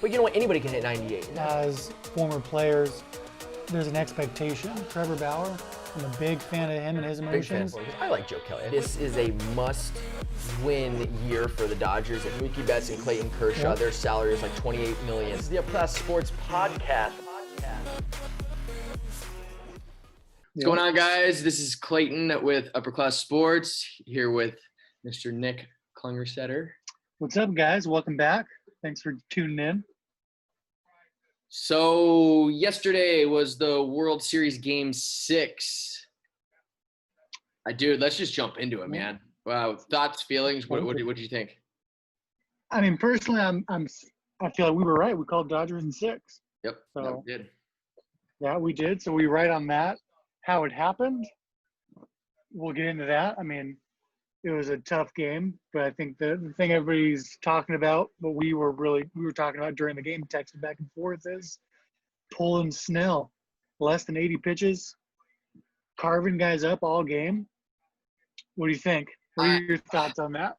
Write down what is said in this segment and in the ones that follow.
But you know what? Anybody can hit 98. As former players, there's an expectation. Trevor Bauer, I'm a big fan of him and his Big fan emotions. for him. I like Joe Kelly. This is a must-win year for the Dodgers. And Mookie Betts and Clayton Kershaw, their salary is like $28 million. This is the Up Class Sports Podcast. What's going on, guys? This is Clayton with Upper Class Sports, here with Mr. Nick Klungersetter. What's up, guys? Welcome back. Thanks for tuning in. So yesterday was the World Series Game 6. Dude, let's just jump into it, man. Wow, thoughts, feelings. What do you think? I mean, personally, I feel like we were right. We called Dodgers in 6. Yep, So, we did. Yeah, we did. So we were right on that. How it happened, we'll get into that. I mean, it was a tough game, but I think the thing everybody's talking about, but we were talking about during the game, texting back and forth, is pulling Snell. Less than 80 pitches, carving guys up all game. What do you think? What are your thoughts on that?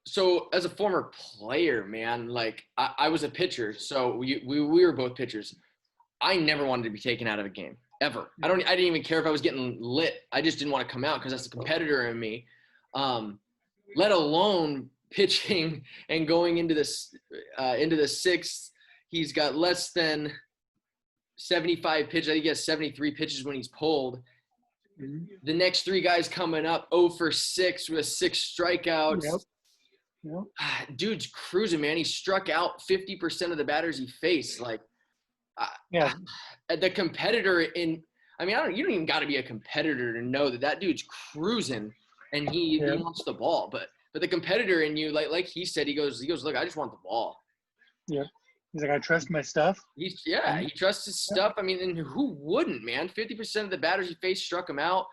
So as a former player, man, like I was a pitcher, so we were both pitchers. I never wanted to be taken out of a game. Ever. I didn't even care if I was getting lit. I just didn't want to come out because that's the competitor in me. Let alone pitching and going into the sixth. He's got less than 75 pitches. I think he has 73 pitches when he's pulled. The next 3 guys coming up 0 for 6 with 6 strikeouts. Yep. Dude's cruising, man. He struck out 50% of the batters he faced. Like, the competitor you don't even got to be a competitor to know that dude's cruising and he wants the ball. But the competitor in you, like he said, he goes, look, I just want the ball. Yeah. He's like, I trust my stuff. He trusts his stuff. I mean, and who wouldn't, man? 50% of the batters he faced struck him out.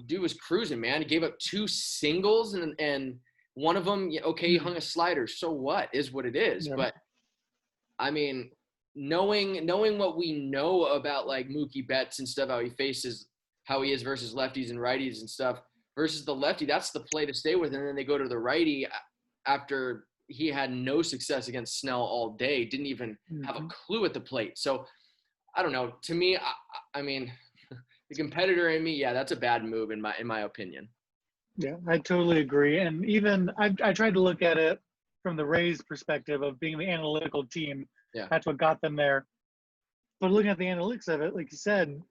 Dude was cruising, man. He gave up 2 singles and one of them, he hung a slider. So what? Is what it is. Yeah. But I mean, knowing what we know about like Mookie Betts and stuff, how he is versus lefties and righties and stuff versus the lefty, that's the play to stay with. And then they go to the righty after he had no success against Snell all day, didn't even have a clue at the plate. So I don't know. To me, I mean, the competitor in me, that's a bad move in my opinion. Yeah, I totally agree. And even I tried to look at it from the Rays perspective of being the analytical team. Yeah. That's what got them there. But looking at the analytics of it, like you said,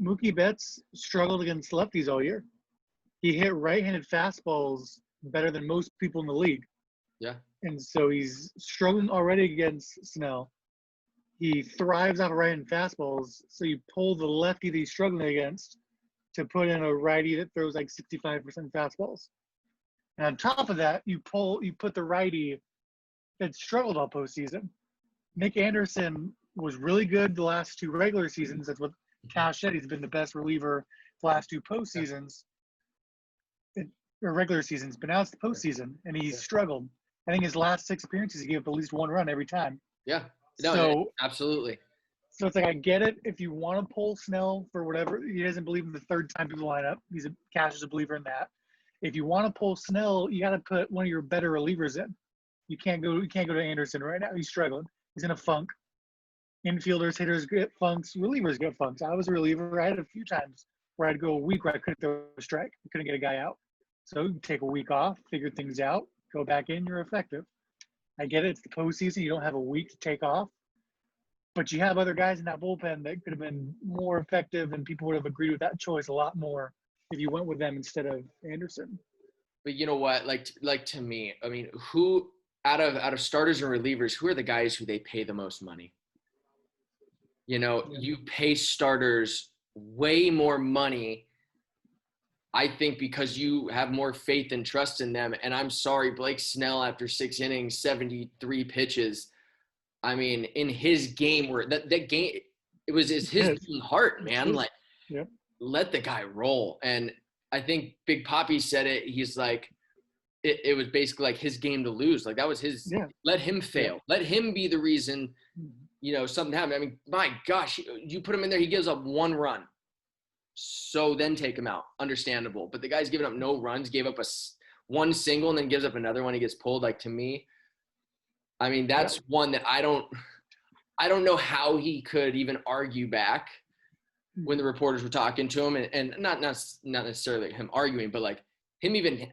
Mookie Betts struggled against lefties all year. He hit right-handed fastballs better than most people in the league. Yeah. And so he's struggling already against Snell. He thrives off of right-handed fastballs. So you pull the lefty that he's struggling against to put in a righty that throws like 65% fastballs. And on top of that, you put the righty that struggled all postseason. Nick Anderson was really good the last 2 regular seasons. That's what Cash said. He's been the best reliever the last 2 postseasons, or regular seasons. But now it's the postseason, and he's struggled. I think his last 6 appearances, he gave up at least 1 run every time. Yeah, no, absolutely. So it's like, I get it. If you want to pull Snell for whatever, he doesn't believe in the third time people line up. Cash is a believer in that. If you want to pull Snell, you got to put one of your better relievers in. You can't go to Anderson right now. He's struggling. He's in a funk. Infielders, hitters get funks. Relievers get funks. I was a reliever. I had a few times where I'd go a week where I couldn't throw a strike. I couldn't get a guy out. So you take a week off, figure things out, go back in, you're effective. I get it. It's the postseason. You don't have a week to take off. But you have other guys in that bullpen that could have been more effective, and people would have agreed with that choice a lot more if you went with them instead of Anderson. But you know what? Like to me, I mean, who out of starters and relievers, who are the guys who they pay the most money? You pay starters way more money, I think, because you have more faith and trust in them. And I'm sorry, Blake Snell, after 6 innings, 73 pitches, I mean, in his game where that game, it was his beating heart, man. Like, let the guy roll. And I think Big Papi said it. He's like, it was basically like his game to lose. Like, that was his. Let him fail. Let him be the reason, something happened. I mean, my gosh, you put him in there, he gives up 1 run. So then take him out. Understandable. But the guy's giving up no runs, gave up 1 single, and then gives up another one. He gets pulled. Like, to me, I mean, that's one that I don't know how he could even argue back when the reporters were talking to him, and not necessarily him arguing, but like him even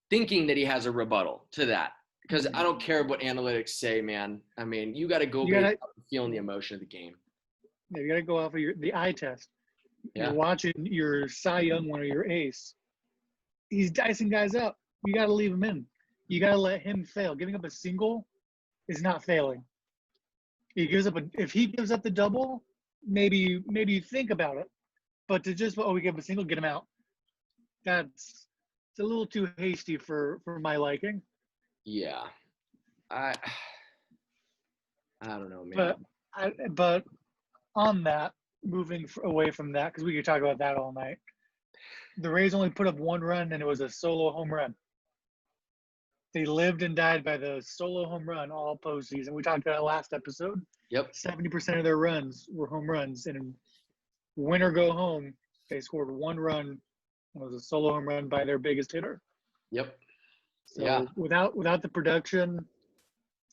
thinking that he has a rebuttal to that. Because I don't care what analytics say, man. I mean, you got to go feeling the emotion of the game. Yeah, you got to go off of the eye test. Yeah. You're watching your Cy Young one or your ace. He's dicing guys up. You got to leave him in. You got to let him fail. Giving up a single is not failing. If he gives up the double, maybe you think about it. But to just we give him a single, get him out. It's a little too hasty for my liking. Yeah, I don't know, man. But on that, moving away from that, because we could talk about that all night. The Rays only put up one run, and it was a solo home run. They lived and died by the solo home run all postseason. We talked about it last episode. Yep. 70% of their runs were home runs, and in win or go home, they scored one run. It was a solo home run by their biggest hitter. Yep. So yeah. Without the production,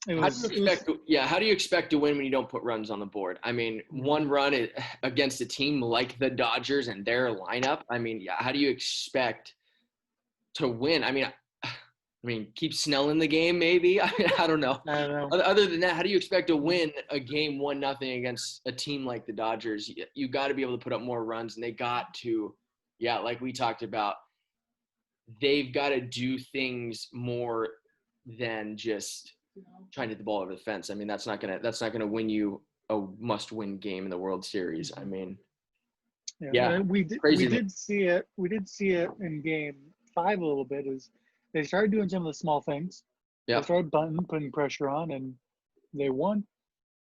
how do you expect to win when you don't put runs on the board? I mean, one run against a team like the Dodgers and their lineup. I mean, how do you expect to win? I mean, keep Snell in the game, maybe. I don't know. I don't know. Other than that, how do you expect to win a game 1-0 against a team like the Dodgers? You got to be able to put up more runs, and they got to, like we talked about, they've got to do things more than just trying to hit the ball over the fence. I mean, that's not gonna win you a must-win game in the World Series. I mean, we did see it in Game 5 a little bit. Is they started doing some of the small things. Yeah. They started putting pressure on, and they won.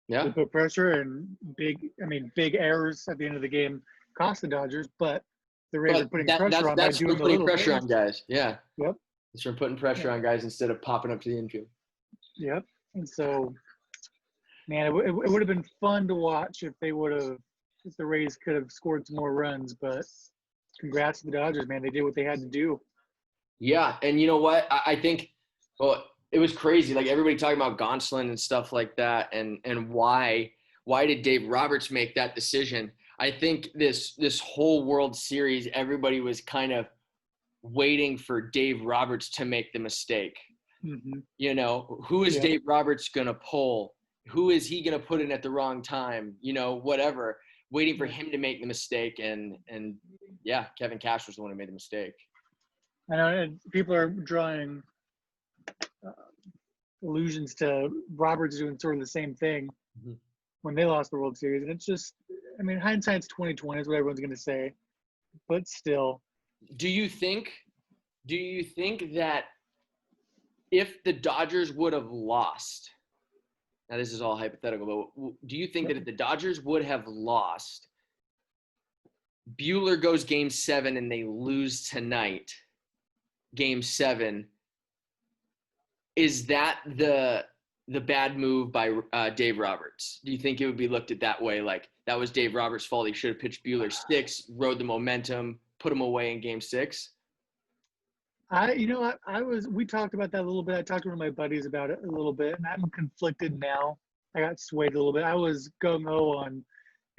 Yeah. They put pressure, and big errors at the end of the game cost the Dodgers, but the Rays are putting pressure on by doing the little pressure things. on guys. Yeah. Yep. It's from putting pressure on guys instead of popping up to the infield. Yep. And so, man, it would have been fun to watch if the Rays could have scored some more runs, but congrats to the Dodgers, man. They did what they had to do. Yeah, and you know what? I think, it was crazy. Like everybody talking about Gonsolin and stuff like that, and why did Dave Roberts make that decision? I think this whole World Series, everybody was kind of waiting for Dave Roberts to make the mistake. Mm-hmm. You know, who is Dave Roberts going to pull? Who is he going to put in at the wrong time? You know, whatever. Waiting for him to make the mistake. And Kevin Cash was the one who made the mistake. I know people are drawing allusions to Roberts doing sort of the same thing when they lost the World Series. And it's just, I mean, hindsight's 20/20 is what everyone's going to say. But still. Do you think that if the Dodgers would have lost, now this is all hypothetical, but do you think that if the Dodgers would have lost, Buehler goes Game 7 and they lose tonight, Game 7, is that the bad move by Dave Roberts? Do you think it would be looked at that way, like that was Dave Roberts' fault? He should have pitched Buehler 6, rode the momentum, put him away in Game 6? We talked about that a little bit. I talked to one of my buddies about it a little bit, and I'm conflicted now. I got swayed a little bit. I was gung-ho on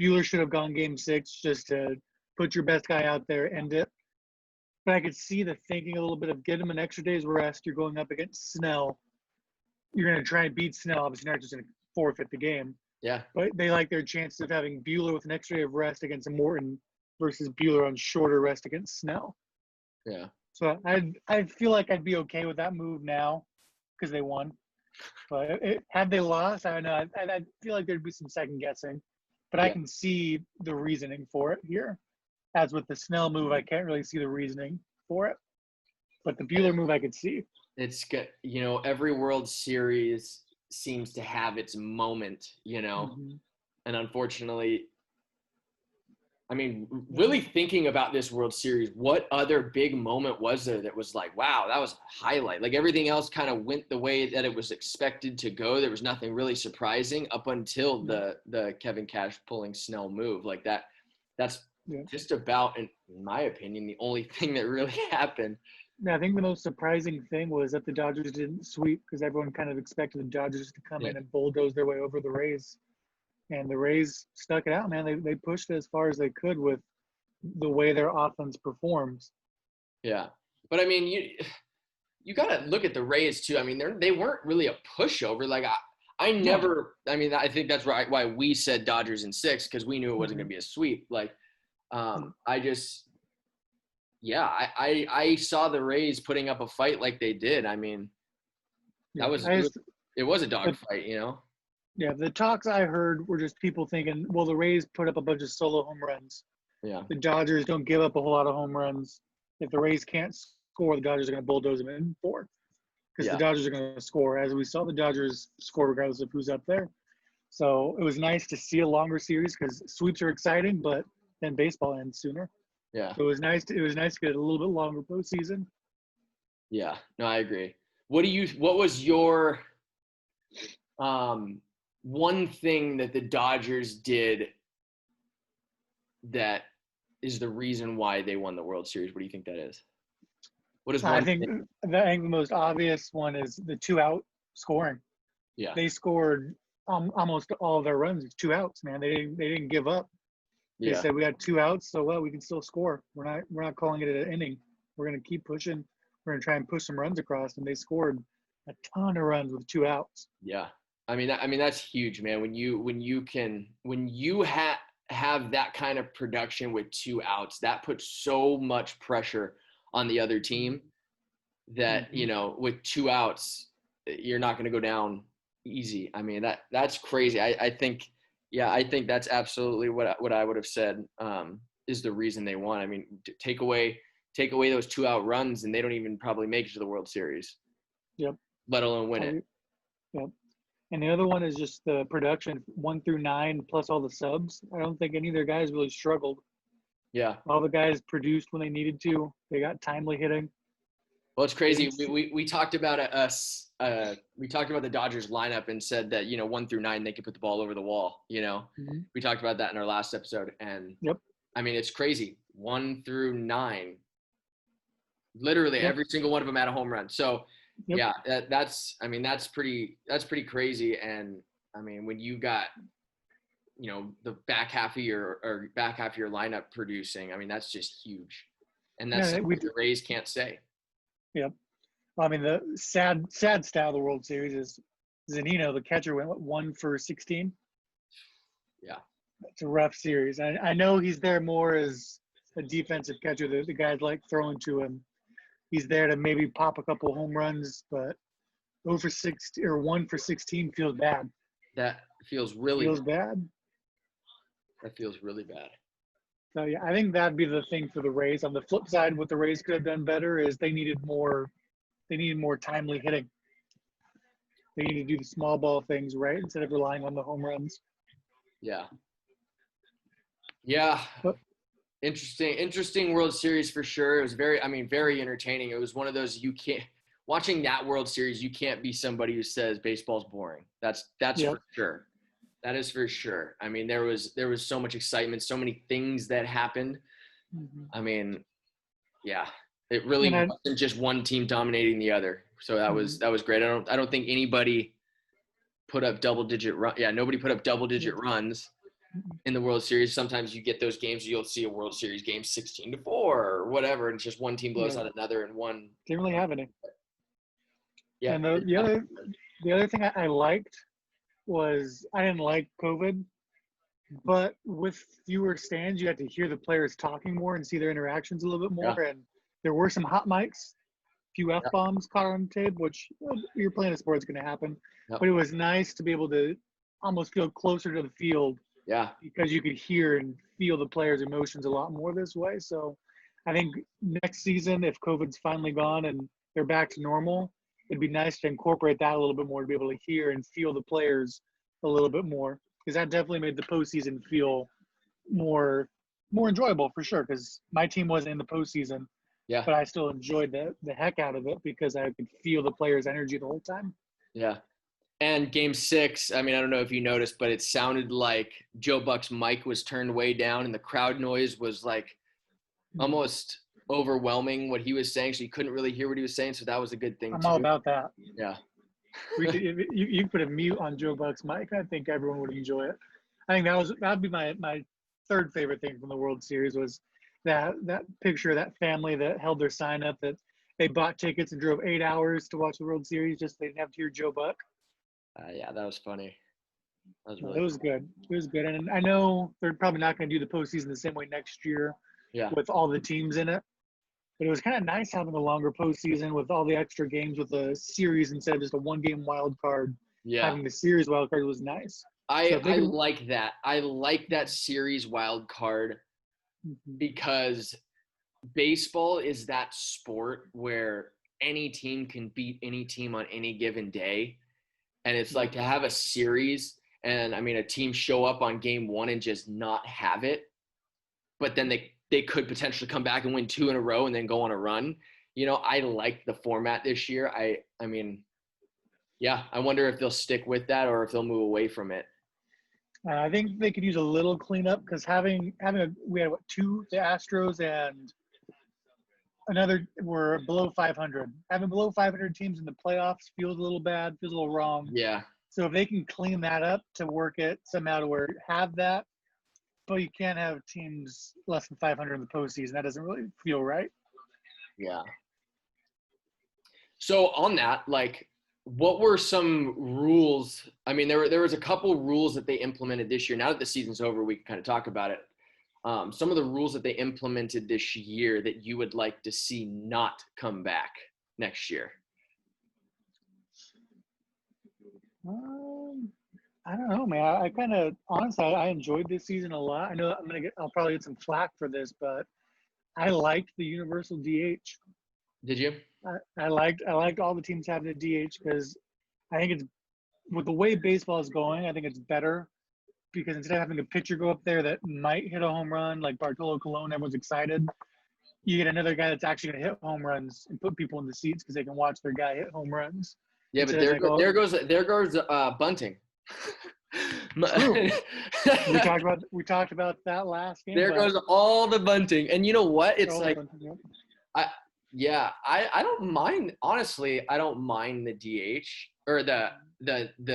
Buehler should have gone Game 6 just to put your best guy out there, end it. But I could see the thinking a little bit of get him an extra day's rest. You're going up against Snell. You're going to try and beat Snell. Obviously, you're not just going to forfeit the game. Yeah. But they like their chances of having Buehler with an extra day of rest against Morton versus Buehler on shorter rest against Snell. Yeah. So I feel like I'd be okay with that move now because they won. But had they lost, I don't know. I feel like there'd be some second guessing. But I can see the reasoning for it here. As with the Snell move, I can't really see the reasoning for it. But the Buehler move, I could see. It's good. You know, every World Series seems to have its moment, you know. Mm-hmm. And unfortunately, I mean, really thinking about this World Series, what other big moment was there that was like, wow, that was a highlight? Like everything else kind of went the way that it was expected to go. There was nothing really surprising up until the Kevin Cash pulling Snell move. Like that's just about, in my opinion, the only thing that really happened. Yeah, I think the most surprising thing was that the Dodgers didn't sweep because everyone kind of expected the Dodgers to come Yeah. in and bulldoze their way over the Rays. And the Rays stuck it out, man. They pushed it as far as they could with the way their offense performs. Yeah. But I mean, you got to look at the Rays too. I mean, they weren't really a pushover. Like I No. never. I mean, I think that's right why we said Dodgers in 6 because we knew it wasn't going to be a sweep. Like, I just, yeah, I saw the Rays putting up a fight like they did. I mean, Yeah, it was a but dogfight, you know. yeah, the talks I heard were just people thinking, well, the Rays put up a bunch of solo home runs. Yeah. The Dodgers don't give up a whole lot of home runs. If the Rays can't score, the Dodgers are going to bulldoze them in 4 because Yeah. the Dodgers are going to score. As we saw, the Dodgers score regardless of who's up there. So it was nice to see a longer series because sweeps are exciting, but then baseball ends sooner. Yeah. So it was nice to get a little bit longer postseason. Yeah. No, I agree. What was your one thing that the Dodgers did that is the reason why they won the World Series? What do you think that is? What is one I think thing? the most obvious one is the 2-out scoring. Yeah. They scored almost all of their runs with 2 outs, man. They didn't give up. They Yeah. said we got 2 outs, so well we can still score. We're not calling it an inning. We're gonna keep pushing. We're gonna try and push some runs across, and they scored a ton of runs with 2 outs. Yeah. I mean that's huge, man. When you have that kind of production with 2 outs, that puts so much pressure on the other team that, you know, with 2 outs, you're not going to go down easy. I mean, that's crazy. I think that's absolutely what I would have said is the reason they won. I mean, take away those 2 out runs and they don't even probably make it to the World Series. Yep. Let alone win it. Yep. And the other one is just the production 1 through 9 plus all the subs. I don't think any of their guys really struggled. Yeah. All the guys produced when they needed to. They got timely hitting. Well, it's crazy. We talked about we talked about the Dodgers lineup and said that, you know, 1 through 9 they could put the ball over the wall. You know, we talked about that in our last episode, and I mean it's crazy. 1 through 9, literally every single one of them had a home run. So yeah, that's pretty crazy. And I mean, when you got, you know, the back half of your lineup producing, I mean that's just huge, and that's something the Rays can't say. Yep. I mean, the sad stat of the World Series is Zunino, the catcher, went 1 for 16. Yeah. It's a rough series. I know he's there more as a defensive catcher. The guys like throwing to him. He's there to maybe pop a couple home runs, but 0 for 16 or 1 for 16 feels bad. That feels really bad. That feels really bad. So yeah, I think that'd be the thing for the Rays. On the flip side, what the Rays could have done better is they needed more timely hitting. They need to do the small ball things right instead of relying on the home runs. Yeah. Yeah. But, Interesting World Series for sure. It was very entertaining. It was one of those watching that World Series, you can't be somebody who says baseball's boring. That's for sure. That is for sure. I mean, there was so much excitement, so many things that happened. I mean, yeah, it really wasn't just one team dominating the other. So that was great. I don't think anybody put up double-digit run. Yeah, nobody put up double-digit runs in the World Series. Sometimes you get those games, you'll see a World Series game 16-4 or whatever, and it's just one team blows out another and one. Didn't really have any. Yeah. And the other thing I liked was I didn't like COVID, but with fewer stands, you had to hear the players talking more and see their interactions a little bit more. Yeah. And there were some hot mics, a few F-bombs caught on tape, which you're playing a sport, it's going to happen. But it was nice to be able to almost feel closer to the field. Yeah. Because you could hear and feel the players' emotions a lot more this way. So I think next season, if COVID's finally gone and they're back to normal, it'd be nice to incorporate that a little bit more to be able to hear and feel the players a little bit more, because that definitely made the postseason feel more enjoyable for sure. Because my team wasn't in the postseason, but I still enjoyed the heck out of it because I could feel the players' energy the whole time. Yeah. And game 6, I mean, I don't know if you noticed, but it sounded like Joe Buck's mic was turned way down and the crowd noise was like almost overwhelming what he was saying, so you couldn't really hear what he was saying. So that was a good thing I'm too. all about that. Yeah. We could, if you could put a mute on Joe Buck's mic. I think everyone would enjoy it. I think that'd be my third favorite thing from the World Series was that picture of that family that held their sign up that they bought tickets and drove 8 hours to watch the World Series just so they didn't have to hear Joe Buck. Yeah, that was funny. That was It really was good. It was good, and I know they're probably not going to do the postseason the same way next year yeah. with all the teams in it. But it was kind of nice having a longer postseason with all the extra games with a series instead of just a one-game wild card. Yeah. Having the series wild card was nice. I like that. I like that series wild card because baseball is that sport where any team can beat any team on any given day. And it's like to have a series and, I mean, a team show up on game one and just not have it, but then they could potentially come back and win 2 in a row and then go on a run. You know, I like the format this year. I mean, yeah, I wonder if they'll stick with that or if they'll move away from it. I think they could use a little cleanup because we had the Astros and another were below 500. Having below 500 teams in the playoffs feels a little bad, feels a little wrong. Yeah. So if they can clean that up to work it somehow to where you have that, but you can't have teams less than 500 in the postseason. That doesn't really feel right. Yeah. So on that, like, what were some rules? I mean, there was a couple rules that they implemented this year. Now that the season's over, we can kind of talk about it. Some of the rules that they implemented this year that you would like to see not come back next year. I don't know, man. I kind of honestly, I enjoyed this season a lot. I know I'll probably get some flack for this, but I liked the universal DH. Did you? I liked all the teams having a DH because I think it's with the way baseball is going. I think it's better because instead of having a pitcher go up there that might hit a home run like Bartolo Colon, everyone's excited. You get another guy that's actually going to hit home runs and put people in the seats because they can watch their guy hit home runs. Yeah, but there goes bunting. True. we talked about that last game. There goes all the bunting, and you know what? It's like, bunting, yeah. I don't mind. Honestly, I don't mind the DH or the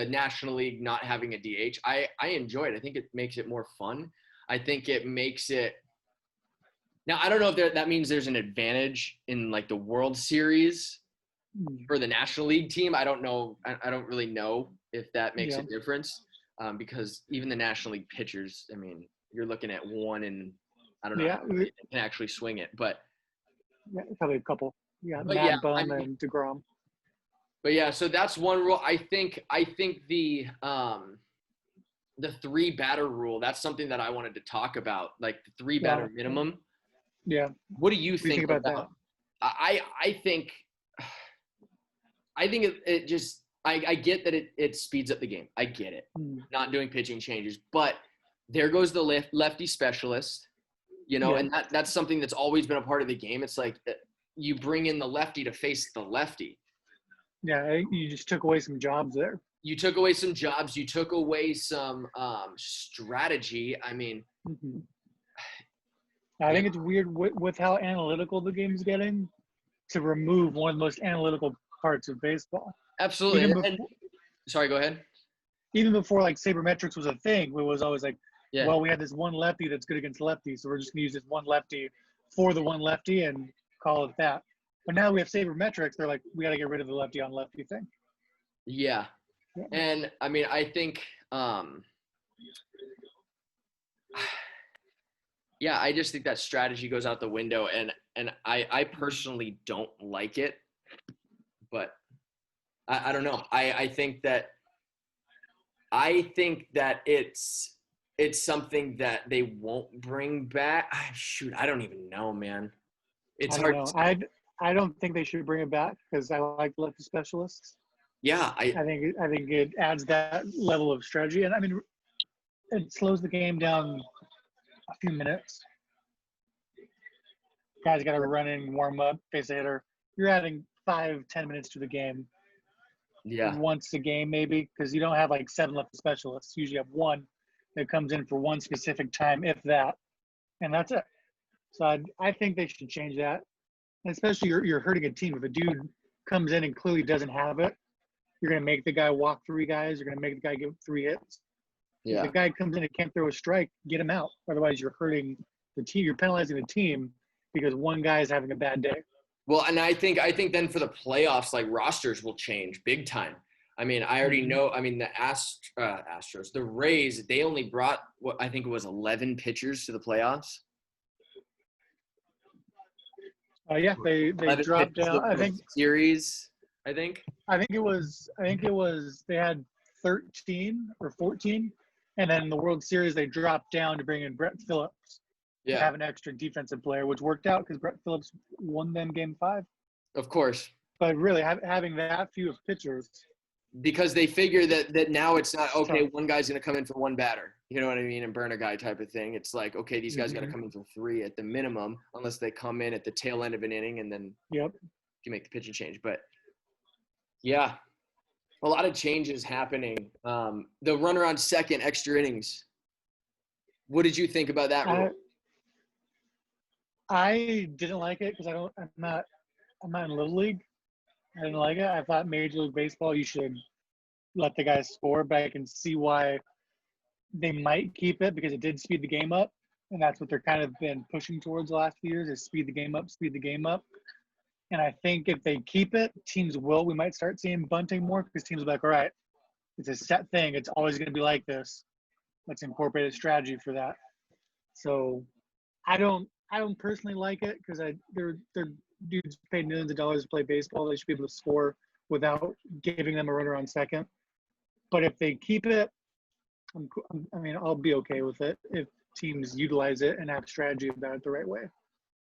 National League not having a DH. I enjoy it. I think it makes it more fun. I think it makes it. Now I don't know if that means there's an advantage in like the World Series for the National League team. I don't know. I don't really know if that makes a difference. Because even the National League pitchers, I mean, you're looking at one and I don't know how they can actually swing it, but probably a couple. Yeah, but Mad Bum and DeGrom. But yeah, so that's one rule. I think the 3-batter rule, that's something that I wanted to talk about, like the 3-batter minimum. Yeah. What do you think about that? I think it just I get that it speeds up the game. I get it. Not doing pitching changes. But there goes the lefty specialist, you know, and that's something that's always been a part of the game. It's like you bring in the lefty to face the lefty. Yeah, you just took away some jobs there. You took away some jobs. You took away some strategy. I mean. I think it's weird with how analytical the game's getting to remove one of the most analytical parts of baseball. Absolutely. Sorry, go ahead. Even before like sabermetrics was a thing, it was always like, yeah. Well, we had this one lefty that's good against lefties, so we're just gonna use this one lefty for the one lefty and call it that. But now we have sabermetrics. They're like, we got to get rid of the lefty on lefty thing. Yeah. And I mean, I think, yeah, I just think that strategy goes out the window, and I personally don't like it, but I don't know. I think that it's something that they won't bring back. Shoot, I don't even know, man. It's hard. I don't think they should bring it back because I like lefty specialists. Yeah, I think it adds that level of strategy, and I mean, it slows the game down a few minutes. Guys got to run in, warm up, face a hitter. You're adding 5-10 minutes to the game. Yeah. Once a game, maybe, because you don't have like 7 lefty specialists. You usually have one that comes in for one specific time, if that, and that's it. So I think they should change that. And especially you're hurting a team. If a dude comes in and clearly doesn't have it, you're going to make the guy walk 3 guys. You're going to make the guy give 3 hits. If Yeah. the guy comes in and can't throw a strike, get him out. Otherwise, you're hurting the team. You're penalizing the team because one guy is having a bad day. Well, and I think then for the playoffs, like rosters will change big time. I mean, I already know. I mean, the Astros, the Rays, they only brought what I think it was 11 pitchers to the playoffs. Yeah, they 11 dropped pitchers down. to the series. I think it was they had 13 or 14, and then in the World Series they dropped down to bring in Brett Phillips to have an extra defensive player, which worked out because Brett Phillips won them Game 5. Of course. But really, having that few of pitchers. Because they figure that now it's not, okay, one guy's going to come in for 1 batter. You know what I mean? And burn a guy type of thing. It's like, okay, these guys got to come in for 3 at the minimum, unless they come in at the tail end of an inning and then you make the pitching change. But, yeah, a lot of changes happening. The runner on second, extra innings. What did you think about that rule? I didn't like it because I'm not in Little League. I didn't like it. I thought Major League Baseball, you should let the guys score, but I can see why they might keep it because it did speed the game up, and that's what they're kind of been pushing towards the last few years is speed the game up. And I think if they keep it, we might start seeing bunting more because teams will be like, all right, it's a set thing. It's always going to be like this. Let's incorporate a strategy for that. So I don't personally like it because they're dudes paid millions of dollars to play baseball. They should be able to score without giving them a runner on second. But if they keep it, I'll be okay with it if teams utilize it and have strategy about it the right way.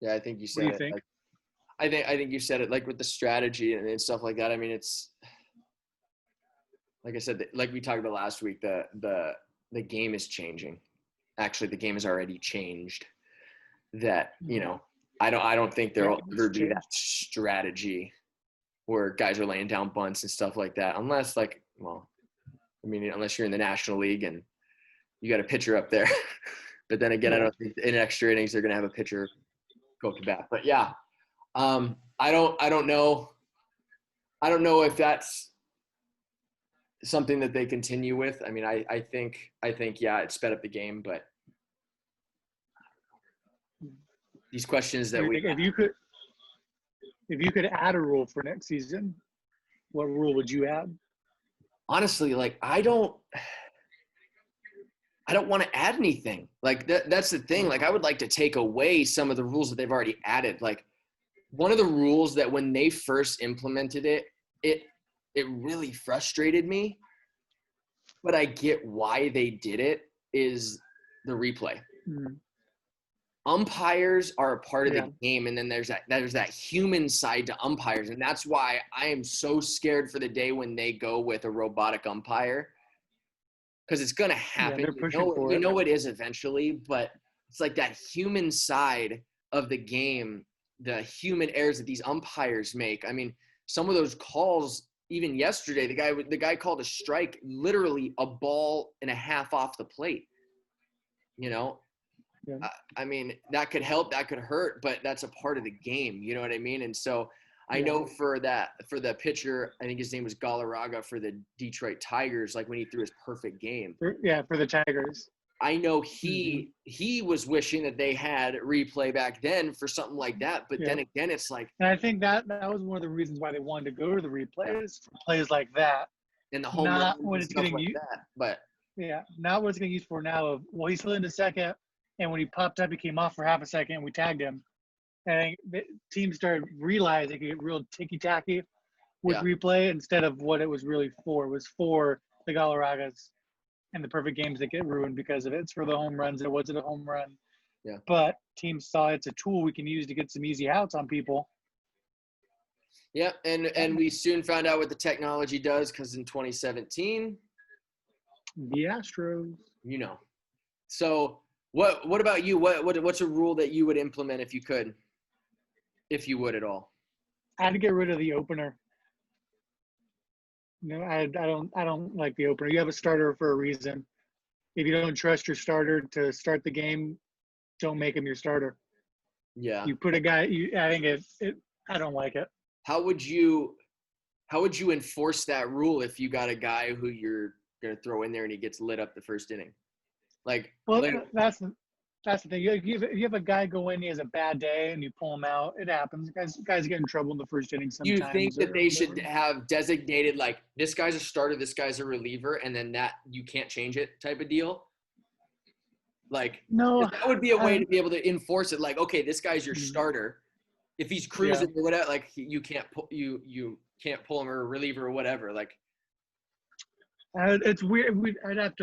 Yeah, I think you said What do you think? I think you said it like with the strategy and stuff like that. I mean, it's like I said, like we talked about last week, the game is changing. Actually, the game has already changed. That, you know, I don't think there'll ever be that strategy where guys are laying down bunts and stuff like that, unless unless you're in the National League and you got a pitcher up there. But then again, I don't think in extra innings they're gonna have a pitcher go to bat. But yeah, I don't know if that's something that they continue with. I mean, I think yeah, it sped up the game, but these questions that if you could add a rule for next season, what rule would you add? Honestly, like I don't want to add anything. Like that's the thing. Like I would like to take away some of the rules that they've already added. Like one of the rules that when they first implemented it really frustrated me, but I get why they did it, is the replay. Umpires are a part of the game, and then there's that human side to umpires, and that's why I am so scared for the day when they go with a robotic umpire, because it's going to happen. You know it is eventually, but it's like that human side of the game, the human errors that these umpires make. I mean, some of those calls, even yesterday, the guy called a strike literally a ball and a half off the plate. You know, I mean, that could help, that could hurt, but that's a part of the game. You know what I mean? And so I know for the pitcher, I think his name was Galarraga for the Detroit Tigers, like when he threw his perfect game. For the Tigers. I know he was wishing that they had replay back then for something like that. But then again, it's like. And I think that was one of the reasons why they wanted to go to the replays for plays like that. And the home not run what and it's stuff getting like used. that. But not what it's getting used for now. Of he slid into second, and when he popped up, he came off for half a second, and we tagged him. And I think the team started realizing it could get real ticky-tacky with replay instead of what it was really for. It was for the Galarragas and the perfect games that get ruined because of it. It's for the home runs. It wasn't a home run. Yeah. But teams saw it's a tool we can use to get some easy outs on people. Yeah, and we soon found out what the technology does, because in 2017, the Astros. You know. So what about you? What's a rule that you would implement if you could? If you would at all. I had to get rid of the opener. No, I don't like the opener. You have a starter for a reason. If you don't trust your starter to start the game, don't make him your starter. Yeah. You put a guy. I think I don't like it. How would you enforce that rule if you got a guy who you're gonna throw in there and he gets lit up the first inning? Well, that's the thing. You have a guy go in, he has a bad day, and you pull him out. It happens. Guys get in trouble in the first inning you think sometimes. that Or they should whatever. have designated like this guy's a starter, this guy's a reliever, and then that you can't change it type of deal? Like No, that would be a way I, to be able to enforce it. Like, okay, this guy's your mm, starter. If he's yeah. cruising or whatever, like you can't pull you can't pull him or a reliever or whatever. Like, It's weird. You'd have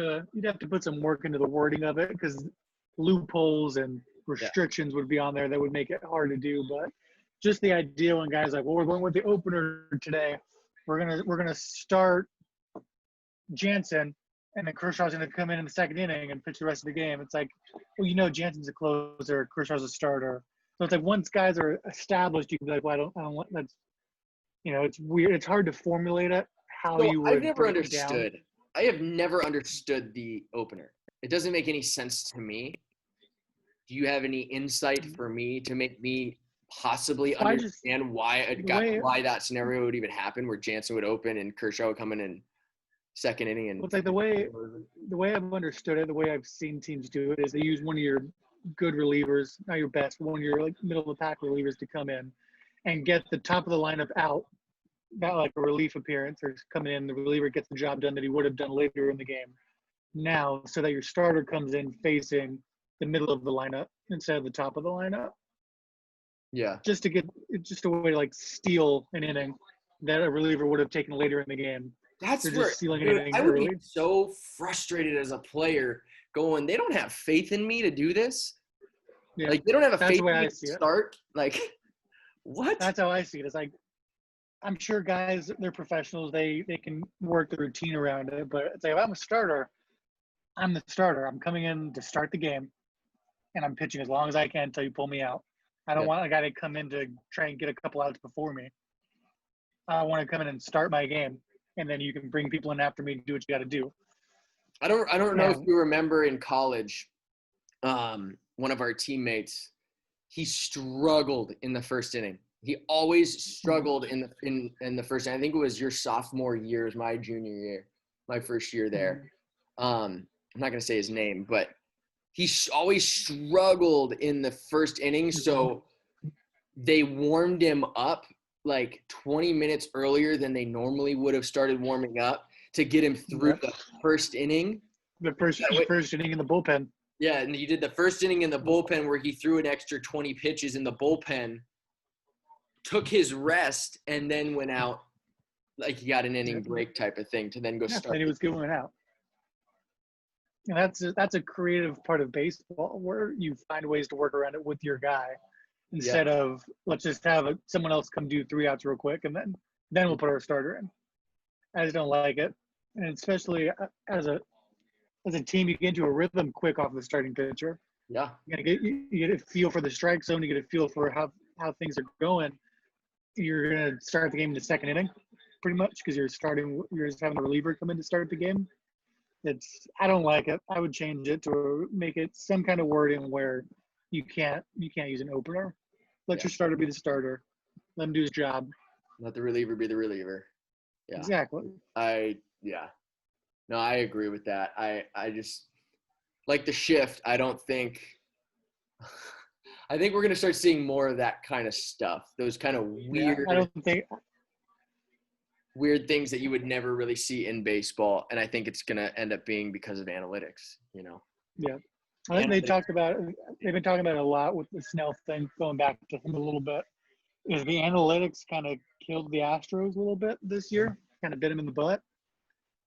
to put some work into the wording of it because loopholes and yeah, restrictions would be on there that would make it hard to do. But just the idea when guys like, well, we're going with the opener today. We're gonna start Jansen, and then Kershaw's gonna come in the second inning and pitch the rest of the game. It's like, well, Jansen's a closer, Kershaw's a starter. So it's like once guys are established, you can be like, well, I don't want that's it's weird. It's hard to formulate it how so you I've would never break it down. understood. I have never understood the opener. It doesn't make any sense to me. Do you have any insight for me to make me possibly I just understand the way why that scenario would even happen, where Jansen would open and Kershaw would come in second inning and It's like the way I've understood it, the way I've seen teams do it is they use one of your good relievers, not your best, but one of your like middle of the pack relievers to come in and get the top of the lineup out, not like a relief appearance or coming in, the reliever gets the job done that he would have done later in the game. Now, so that your starter comes in facing the middle of the lineup instead of the top of the lineup, yeah. just a way to like steal an inning that a reliever would have taken later in the game. That's They're where, just stealing an dude, inning I would be early. so frustrated as a player going, they don't have faith in me to do this. Yeah, Like, they don't have a that's faith the way in me I to see it. start. Like, what? That's how I see it. It's like I'm sure guys, they're professionals. They can work the routine around it. But it's like if I'm a starter, I'm the starter. I'm coming in to start the game, and I'm pitching as long as I can until you pull me out. I don't Yeah. want a guy to come in to try and get a couple outs before me. I want to come in and start my game, and then you can bring people in after me to do what you got to do. I don't know if And you remember in college, one of our teammates, he struggled in the first inning. He always struggled in the first inning. I think it was your sophomore year, it was my junior year, my first year there. I'm not gonna say his name, but he always struggled in the first inning. So they warmed him up like 20 minutes earlier than they normally would have started warming up to get him through the first inning. the first inning in the bullpen. Yeah, and he did the first inning in the bullpen where he threw an extra 20 pitches in the bullpen, took his rest, and then went out like he got an inning break type of thing to then go start. And he was going out. And that's a creative part of baseball where you find ways to work around it with your guy instead of let's just have someone else come do 3 outs real quick and then we'll put our starter in. I just don't like it, and especially as a team, you get into a rhythm quick off the starting pitcher. Yeah, You get a feel for the strike zone. You get a feel for how things are going. You're gonna start the game in the second inning, pretty much, because you're just having a reliever come in to start the game. I don't like it. I would change it to make it some kind of wording where you can't use an opener. Let your starter be the starter. Let him do his job. let the reliever be the reliever. Yeah, Exactly. No, I agree with that. I just like the shift. I think we're gonna start seeing more of that kind of stuff. Those kind of weird. I don't think weird things that you would never really see in baseball, and I think it's gonna end up being because of analytics. Yeah, I think they've been talking about it a lot with the Snell thing. Going back to him a little bit, is the analytics kind of killed the Astros a little bit this year, kind of bit him in the butt.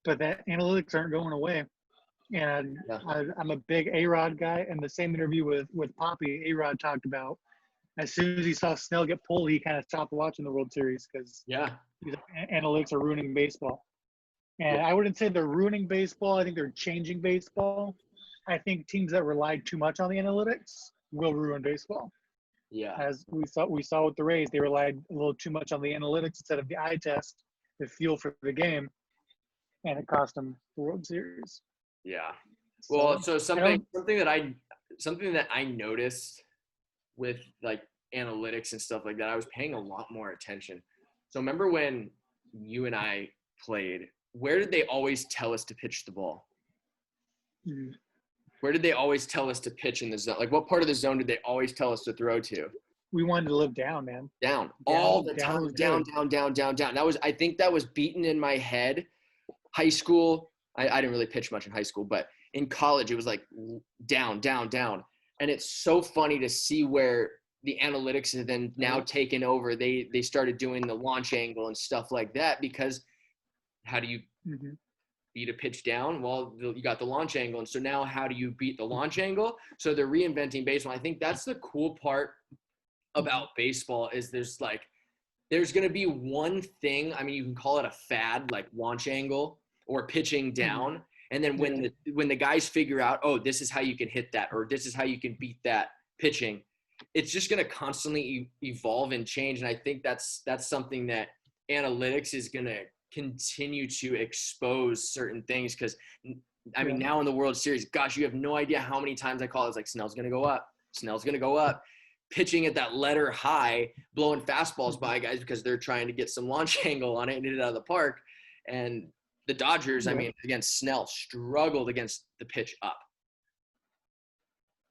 But that analytics aren't going away, and I'm a big A-Rod guy. And the same interview with Poppy, A-Rod talked about as soon as he saw Snell get pulled, he kind of stopped watching the World Series because analytics are ruining baseball. And I wouldn't say they're ruining baseball. I think they're changing baseball. I think teams that rely too much on the analytics will ruin baseball. Yeah. As we saw with the Rays, they relied a little too much on the analytics instead of the eye test, the feel for the game, and it cost them the World Series. Yeah. Well, so something that I noticed with like analytics and stuff like that, I was paying a lot more attention. So remember when you and I played, where did they always tell us to pitch the ball? Mm. Where did they always tell us to pitch in the zone? Like, what part of the zone did they always tell us to throw to? We wanted to live down, man. Down. All the Down time. was Down, good. down, down, down, down. I think that was beaten in my head. High school, I didn't really pitch much in high school, but in college, it was like down, down, down. And it's so funny to see where the analytics have then now taken over. They started doing the launch angle and stuff like that, because how do you Mhm. beat a pitch down? Well, you got the launch angle. And so now how do you beat the launch angle? So they're reinventing baseball. I think that's the cool part about baseball is there's going to be one thing. I mean, you can call it a fad, like launch angle or pitching down. And then when the guys figure out, oh, this is how you can hit that, or this is how you can beat that pitching, it's just going to constantly evolve and change. And I think that's something that analytics is going to continue to expose certain things. Because I mean, now in the World Series, gosh, you have no idea how many times I call it. It's like Snell's going to go up. Snell's going to go up. Pitching at that letter high, blowing fastballs by guys because they're trying to get some launch angle on it and hit it out of the park. And the Dodgers, I mean, against Snell, struggled against the pitch up.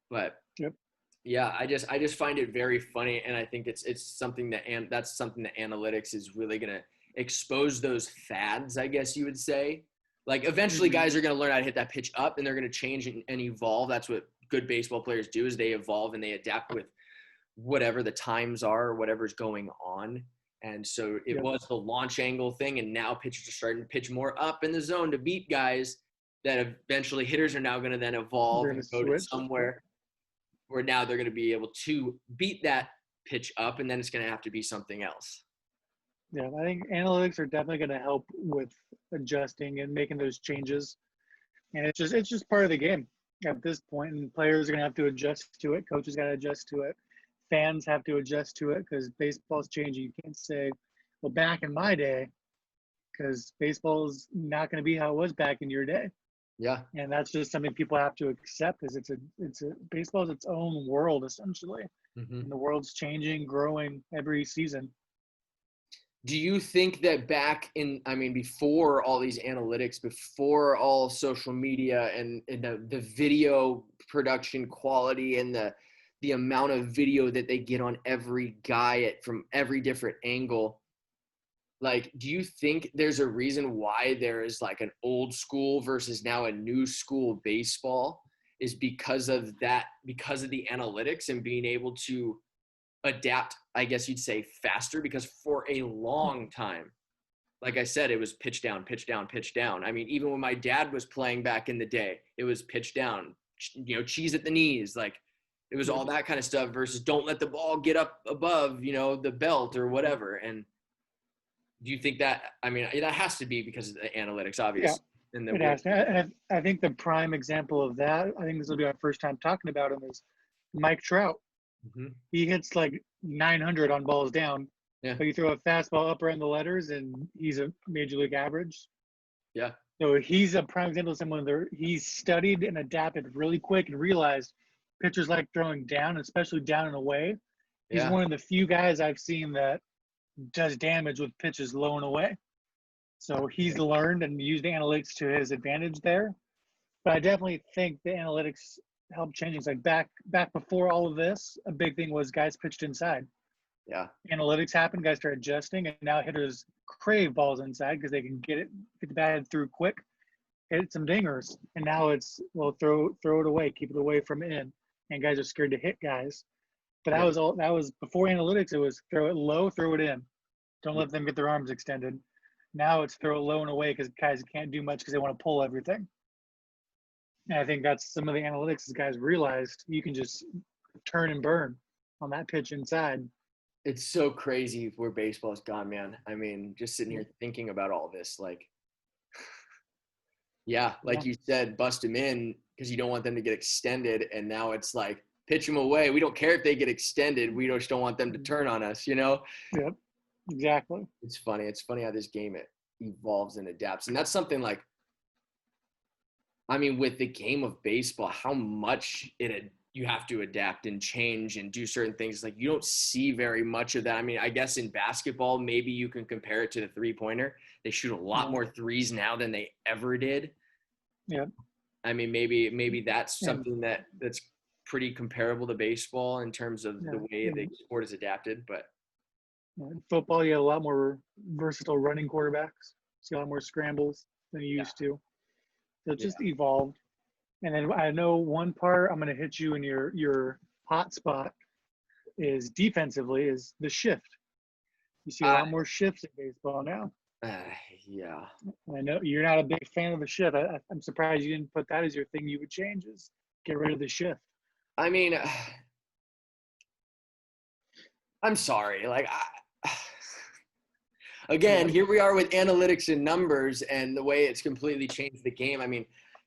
But yeah, I just find it very funny, and I think it's something that, and that's something that analytics is really gonna expose those fads, I guess you would say. Like eventually, guys are gonna learn how to hit that pitch up, and they're gonna change and evolve. That's what good baseball players do, is they evolve and they adapt with whatever the times are or whatever's going on. And so it was the launch angle thing, and now pitchers are starting to pitch more up in the zone to beat guys that eventually hitters are now going to then evolve and go to somewhere where now they're going to be able to beat that pitch up, and then it's going to have to be something else. Yeah, I think analytics are definitely going to help with adjusting and making those changes. And it's just part of the game at this point, and players are going to have to adjust to it. Coaches got to adjust to it. Fans have to adjust to it because baseball's changing. You can't say, well, back in my day, because baseball's not going to be how it was back in your day. Yeah. And that's just something people have to accept, is baseball's its own world, essentially. And the world's changing, growing every season. Do you think that before all these analytics, before all social media and the video production quality and the amount of video that they get on every guy from every different angle, like, do you think there's a reason why there is like an old school versus now a new school baseball, is because of that, because of the analytics and being able to adapt, I guess you'd say, faster? Because for a long time, like I said, it was pitch down, pitch down, pitch down. I mean, even when my dad was playing back in the day, it was pitch down, cheese at the knees. Like, it was all that kind of stuff versus don't let the ball get up above, the belt or whatever. And do you think that, I mean, that has to be because of the analytics, obviously. Yeah, it has to. And I think the prime example of that, I think this will be our first time talking about him, is Mike Trout. He hits like 900 on balls down. Yeah. But you throw a fastball up around the letters, and he's a major league average. Yeah. So he's a prime example of someone that he's studied and adapted really quick and realized pitchers like throwing down, especially down and away. He's one of the few guys I've seen that does damage with pitches low and away. So he's learned and used the analytics to his advantage there. But I definitely think the analytics helped change things. Like back before all of this, a big thing was guys pitched inside. Yeah. Analytics happened, guys started adjusting, and now hitters crave balls inside because they can get the bat through quick, hit some dingers. And now it's, well, throw it away, keep it away from in. And guys are scared to hit guys. But that was before analytics. It was throw it low, throw it in. Don't let them get their arms extended. Now it's throw it low and away because guys can't do much because they want to pull everything. And I think that's some of the analytics guys realized you can just turn and burn on that pitch inside. It's so crazy where baseball's gone, man. I mean, just sitting here thinking about all this, like, you said, bust them in because you don't want them to get extended. And now it's like, pitch them away. We don't care if they get extended. We just don't want them to turn on us, Yep, exactly. It's funny. It's funny how this game, it evolves and adapts. And that's something like, I mean, with the game of baseball, how much it you have to adapt and change and do certain things. Like you don't see very much of that. I mean, I guess in basketball, maybe you can compare it to the 3-pointer. They shoot a lot more threes now than they ever did. Yeah. I mean, maybe that's And something that's pretty comparable to baseball in terms of the way the sport is adapted. But in football, you have a lot more versatile running quarterbacks. See a lot more scrambles than you used to. So it just evolved. And then I know one part I'm going to hit you in your hot spot is defensively is the shift. You see a lot more shifts in baseball now. Yeah. I know you're not a big fan of the shift. I'm surprised you didn't put that as your thing you would change is get rid of the shift. I mean, I'm sorry. Like, again, here we are with analytics and numbers and the way it's completely changed the game. I mean,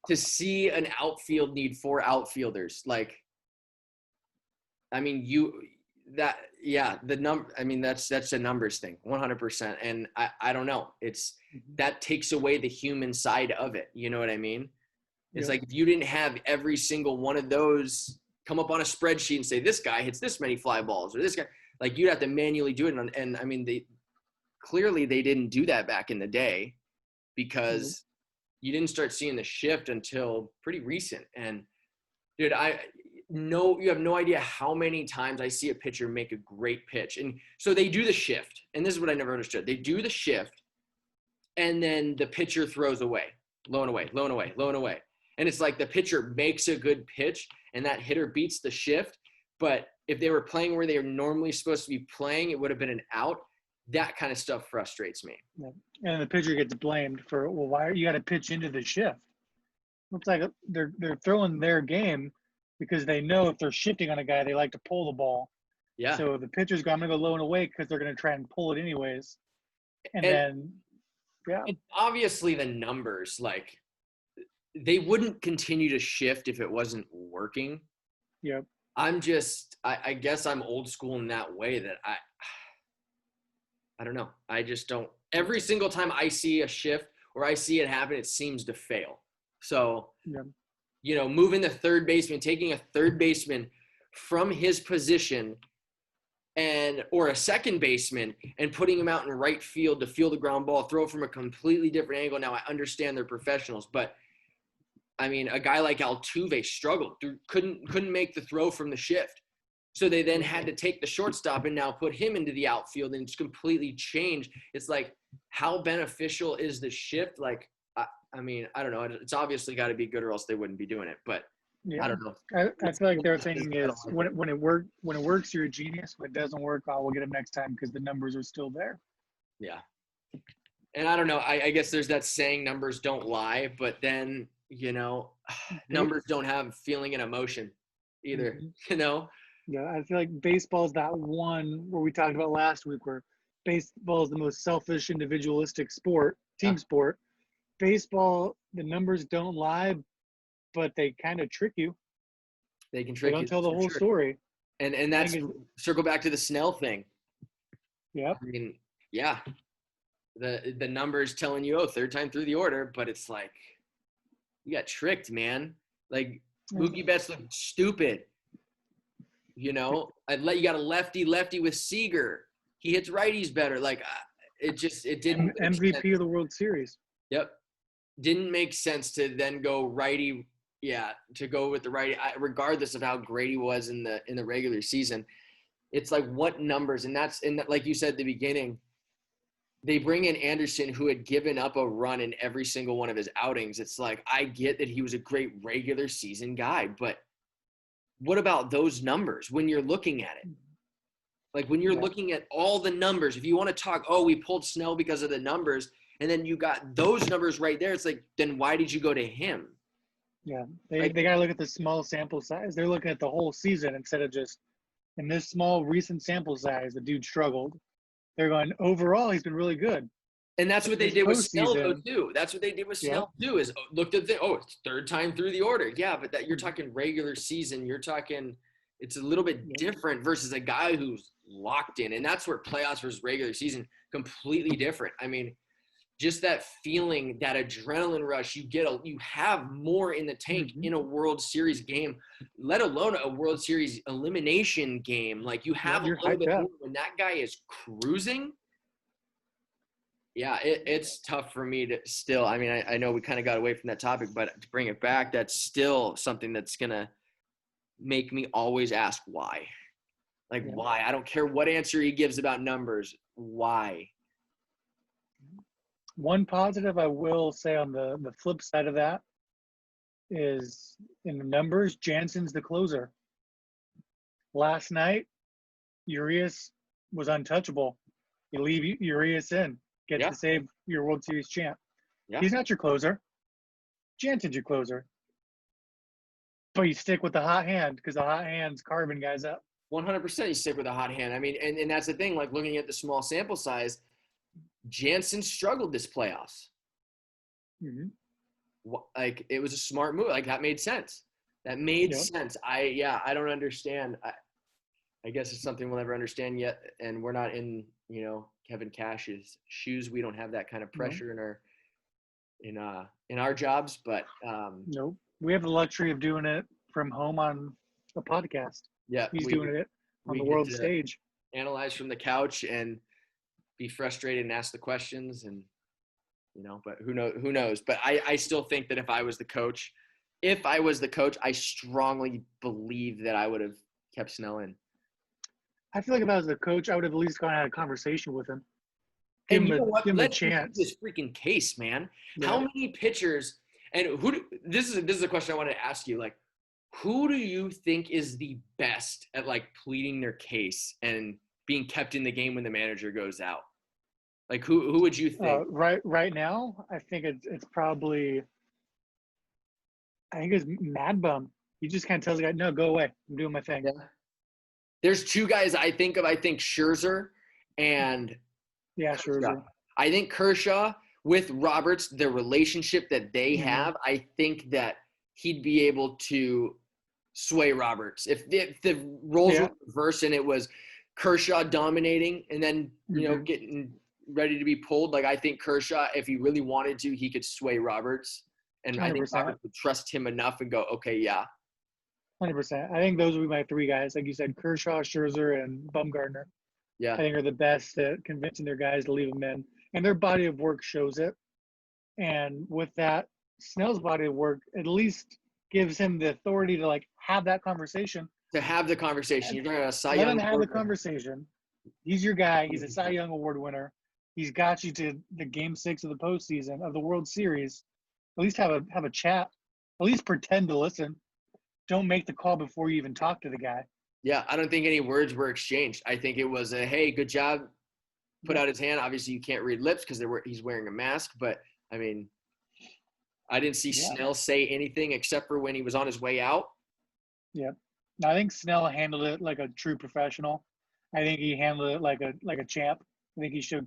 to see an outfield need 4 outfielders, like, I mean, that's a numbers thing, 100%. And I don't know. That takes away the human side of it. You know what I mean? It's like if you didn't have every single one of those come up on a spreadsheet and say, this guy hits this many fly balls or this guy, like you'd have to manually do it. And I mean, clearly they didn't do that back in the day because you didn't start seeing the shift until pretty recent. And dude, you have no idea how many times I see a pitcher make a great pitch. And so they do the shift. And this is what I never understood. They do the shift and then the pitcher throws away, low and away, low and away, low and away. And it's like the pitcher makes a good pitch and that hitter beats the shift. But if they were playing where they are normally supposed to be playing, it would have been an out. That kind of stuff frustrates me. Yeah. And the pitcher gets blamed for, well, why you got to pitch into the shift? Looks like they're throwing their game because they know if they're shifting on a guy, they like to pull the ball. Yeah. So the pitcher's going to go low and away because they're going to try and pull it anyways. And then, and obviously the numbers, like, they wouldn't continue to shift if it wasn't working. Yep. I guess I'm old school in that way that I don't know. I just don't. Every single time I see a shift or I see it happen, it seems to fail. So, moving the third baseman, taking a third baseman from his position or a second baseman and putting him out in right field to field the ground ball, throw it from a completely different angle. Now I understand they're professionals, but I mean, a guy like Altuve struggled, couldn't make the throw from the shift. So they then had to take the shortstop and now put him into the outfield and it's completely changed. It's like, how beneficial is the shift? Like, I mean, I don't know. It's obviously got to be good or else they wouldn't be doing it. But I don't know. I feel like their thinking is when it works, you're a genius. When it doesn't work, we'll get it next time because the numbers are still there. Yeah. And I don't know. I guess there's that saying, numbers don't lie. But then, numbers don't have feeling and emotion either, Yeah, I feel like baseball is that one where we talked about last week where baseball is the most selfish, individualistic sport, team sport. Baseball, the numbers don't lie, but they kind of trick you. They can trick you. They don't tell the whole story. And that's circle back to the Snell thing. Yeah. I mean, yeah. The numbers telling you, third time through the order, but it's like you got tricked, man. Like Mookie Betts looked stupid. You got a lefty with Seager. He hits righties better. Like it didn't. MVP of the World Series. Yep. Didn't make sense to then go righty. Yeah, to go with the righty, regardless of how great he was in the regular season. It's like what numbers, and like you said at the beginning, they bring in Anderson, who had given up a run in every single one of his outings. It's like, I get that he was a great regular season guy, but what about those numbers when you're looking at it? Like when you're looking at all the numbers, if you want to talk, we pulled Snell because of the numbers, and then you got those numbers right there. It's like, then why did you go to him? Yeah, they got to look at the small sample size. They're looking at the whole season instead of just in this small recent sample size, the dude struggled. They're going, overall, he's been really good. And that's what they did with Snell, though, too. That's what they did with Snell, too, is looked at it's third time through the order. Yeah, but you're talking regular season. You're talking – it's a little bit different versus a guy who's locked in. And that's where playoffs versus regular season completely different. I mean, just that feeling, that adrenaline rush, you have more in the tank in a World Series game, let alone a World Series elimination game. Like you have a little bit more when that guy is cruising. Yeah, it's tough for me to still. I mean, I know we kind of got away from that topic, but to bring it back, that's still something that's gonna make me always ask why. Like why? I don't care what answer he gives about numbers. Why? One positive I will say on the flip side of that is in the numbers, Jansen's the closer. Last night, Urias was untouchable. You leave Urias in, gets to save your World Series champ. Yeah. He's not your closer. Jansen's your closer. But you stick with the hot hand because the hot hand's carving guys up. 100% you stick with a hot hand. I mean, and that's the thing, like looking at the small sample size, Jansen struggled this playoffs. Like it was a smart move. Like that made sense. That made sense. I don't understand. I guess it's something we'll never understand yet. And we're not in, Kevin Cash's shoes. We don't have that kind of pressure in our jobs, but nope. We have the luxury of doing it from home on a podcast. Yeah. He's doing it on the world stage. Analyze from the couch and be frustrated and ask the questions and, but who knows? But I still think that if I was the coach, I strongly believe that I would have kept Snell in. I feel like if I was the coach, I would have at least gone and had a conversation with him. Give him a chance. This freaking case, man. Yeah. How many pitchers and this is a question I wanted to ask you. Like, who do you think is the best at like pleading their case and being kept in the game when the manager goes out? Like who would you think? Right now, I think it's probably. I think it's Mad Bum. He just kind of tells the guy, "No, go away. I'm doing my thing." Yeah. There's two guys I think of. I think Scherzer and Scherzer. I think Kershaw with Roberts, the relationship that they have, I think that he'd be able to sway Roberts. If the roles were reversed and it was Kershaw dominating and then, getting ready to be pulled, like I think Kershaw, if he really wanted to, he could sway Roberts. And 100%. I think Roberts would trust him enough and go, okay, yeah. 100%. I think those would be my three guys. Like you said, Kershaw, Scherzer, and Bumgarner. Yeah. I think are the best at convincing their guys to leave them in. And their body of work shows it. And with that, Snell's body of work at least gives him the authority to like have that conversation. To have the conversation. You're talking about a Cy Young. Let him have the conversation. He's your guy. He's a Cy Young Award winner. He's got you to the Game 6 of the postseason of the World Series. At least have a chat. At least pretend to listen. Don't make the call before you even talk to the guy. Yeah, I don't think any words were exchanged. I think it was a, hey, good job. Put out his hand. Obviously, you can't read lips because he's wearing a mask. But, I mean, I didn't see Snell say anything except for when he was on his way out. Yeah. No, I think Snell handled it like a true professional. I think he handled it like a champ. I think he showed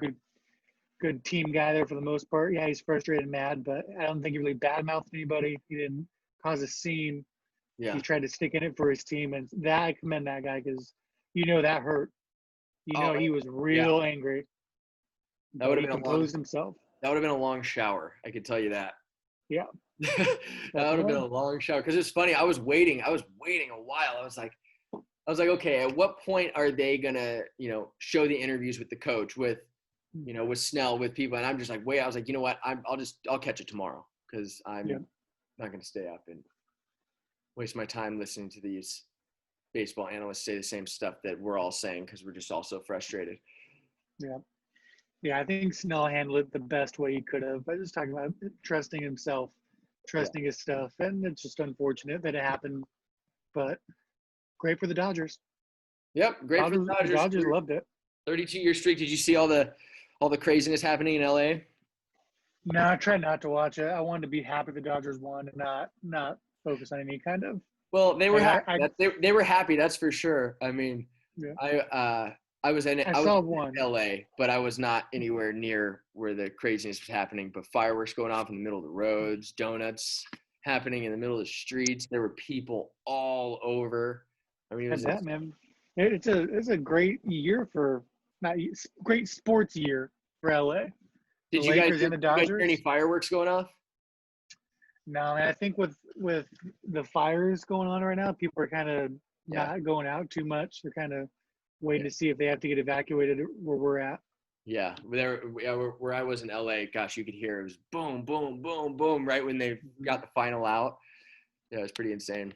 good team guy there for the most part. Yeah, he's frustrated and mad, but I don't think he really badmouthed anybody. He didn't cause a scene. Yeah. He tried to stick in it for his team, and that I commend that guy because that hurt. He was real angry. That would have been composed himself. That would have been a long shower. I could tell you that. Yeah. That would have been a long shower because it's funny. I was waiting a while. I was like, okay, at what point are they gonna, show the interviews with the coach, with Snell, with people? And I'm just like, wait. I was like, you know what? I'll catch it tomorrow because I'm not gonna stay up and waste my time listening to these baseball analysts say the same stuff that we're all saying because we're just all so frustrated. Yeah. Yeah, I think Snell handled it the best way he could have. I was talking about trusting himself, trusting his stuff, and it's just unfortunate that it happened. But great for the Dodgers. Yep, great for the Dodgers. The Dodgers loved it. 32-year streak. Did you see all the craziness happening in LA? No, I tried not to watch it. I wanted to be happy the Dodgers won and not focus on any kind of. Well, they were happy. They were happy. That's for sure. I mean, I was in LA, but I was not anywhere near where the craziness was happening. But fireworks going off in the middle of the roads, donuts happening in the middle of the streets. There were people all over. I mean, it's a great year great sports year for LA. Did The you guys Lakers hear, and the you guys hear Dodgers. any fireworks going off? No, man, I think with the fires going on right now, people are kind of Yeah. not going out too much. They're kind of waiting to see if they have to get evacuated where we're at. Yeah, where I was in LA, gosh, you could hear it was boom, boom, boom, boom, right when they got the final out. Yeah, it was pretty insane.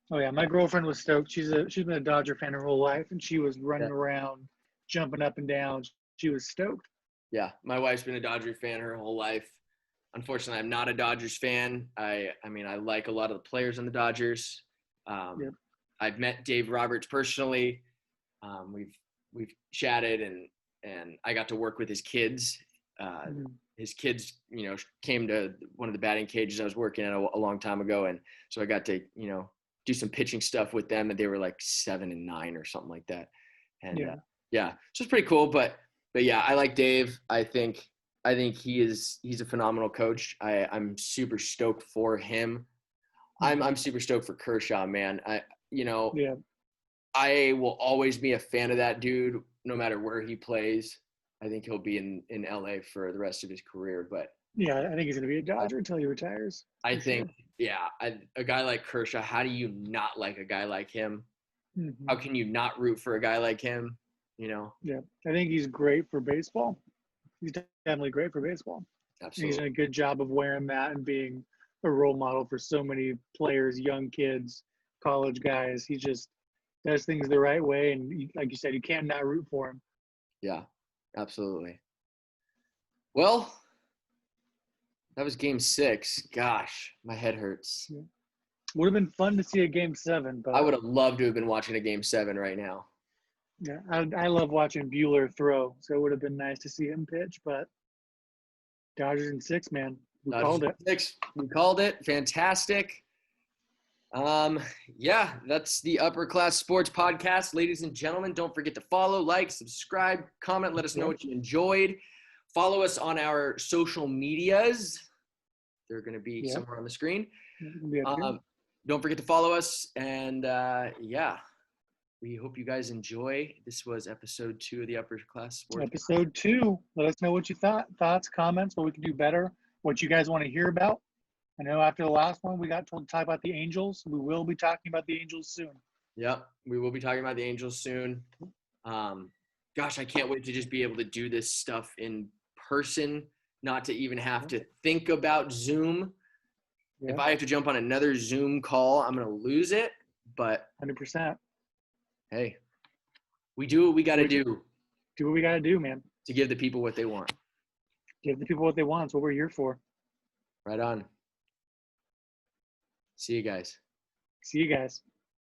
Oh yeah, my girlfriend was stoked. She's been a Dodger fan her whole life, and she was running Yeah. around, jumping up and down. She was stoked. Yeah, my wife's been a Dodger fan her whole life. Unfortunately, I'm not a Dodgers fan. I mean, I like a lot of the players on the Dodgers. Yep. I've met Dave Roberts personally. We've chatted and I got to work with his kids. His kids, came to one of the batting cages I was working at a long time ago, and so I got to, do some pitching stuff with them, and they were like 7 and 9 or something like that. And so it's pretty cool. But yeah, I like Dave. I think he's a phenomenal coach. I'm super stoked for him. I'm super stoked for Kershaw, man. I will always be a fan of that dude, no matter where he plays. I think he'll be in LA for the rest of his career. But yeah, I think he's going to be a Dodger until he retires. I think, a guy like Kershaw, how do you not like a guy like him? Mm-hmm. How can you not root for a guy like him? Yeah, I think he's great for baseball. He's definitely great for baseball. Absolutely. He's done a good job of wearing that and being a role model for so many players, young kids, college guys. He just does things the right way, and like you said, you can't not root for him. Yeah, absolutely. Well, that was Game 6. Gosh, my head hurts. Yeah. Would have been fun to see a Game 7, but I would have loved to have been watching a Game 7 right now. Yeah, I love watching Buehler throw, so it would have been nice to see him pitch. But Dodgers in 6, man, we called it. 6. We called it. Fantastic. Yeah, that's the Upper Class Sports Podcast. Ladies and gentlemen, don't forget to follow, like, subscribe, comment, let us know what you enjoyed. Follow us on our social medias. They're going to be somewhere on the screen. Don't forget to follow us. And we hope you guys enjoy. This was episode 2 of the Upper Class Sports. Episode 2. Let us know what you thoughts, comments, what we can do better, what you guys want to hear about. I know after the last one, we got told to talk about the Angels. We will be talking about the Angels soon. Yep, we will be talking about the Angels soon. Gosh, I can't wait to just be able to do this stuff in person, not to even have to think about Zoom. If I have to jump on another Zoom call, I'm going to lose it. But 100%. Hey, we do what we got to do. Do what we got to do, man. To give the people what they want. Give the people what they want. That's what we're here for. Right on. See you guys. See you guys.